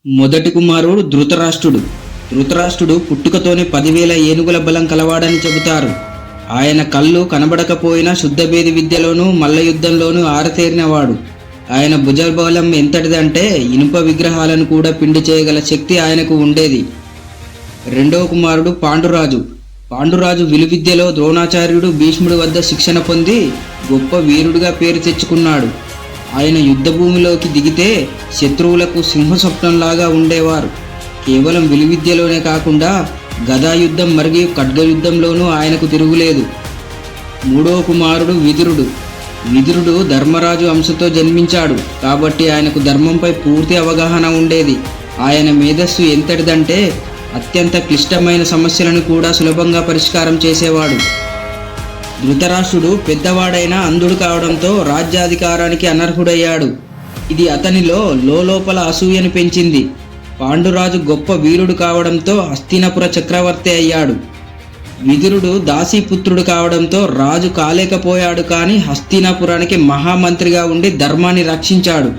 మొదటి కుమారుడు ధృతరాష్ట్రుడు. ధృతరాష్ట్రుడు పుట్టుకతోనే 10,000 ఏనుగుల బలం కలవాడని చెబుతారు. ఆయన కళ్ళు కనబడకపోయినా శుద్ధభేది విద్యలోనూ మల్లయుద్ధంలోనూ ఆరతేరినవాడు. ఆయన భుజబలం ఎంతటిదంటే ఇనుప విగ్రహాలను కూడా పిండి చేయగల శక్తి ఆయనకు ఉండేది. రెండవ కుమారుడు పాండురాజు. పాండురాజు విలువిద్యలో ద్రోణాచార్యుడు భీష్ముడి వద్ద శిక్షణ పొంది గొప్ప వీరుడిగా పేరు తెచ్చుకున్నాడు. ఆయన యుద్ధభూమిలోకి దిగితే శత్రువులకు సింహస్వప్నంలాగా ఉండేవారు. కేవలం విలువిద్యలోనే కాకుండా గదాయుద్ధం మరియు ఖడ్గయుద్ధంలోనూ ఆయనకు తిరుగులేదు. మూడవ కుమారుడు విదురుడు. విదురుడు ధర్మరాజు అంశతో జన్మించాడు కాబట్టి ఆయనకు ధర్మంపై పూర్తి అవగాహన ఉండేది. ఆయన మేధస్సు ఎంతటిదంటే అత్యంత క్లిష్టమైన సమస్యలను కూడా సులభంగా పరిష్కారం చేసేవాడు. ధృతరాష్ట్రుడు పెద్దవాడైన అంధుడు కావడంతో రాజ్యాధికారానికి అనర్హుడయ్యాడు. ఇది అతనిలో లోపల అసూయను పెంచింది. పాండురాజు గొప్ప వీరుడు కావడంతో హస్తినపుర చక్రవర్తి అయ్యాడు. విదురుడు దాసీపుత్రుడు కావడంతో రాజు కాలేకపోయాడు, కానీ హస్తినాపురానికి మహామంత్రిగా ఉండి ధర్మాన్ని రక్షించాడు.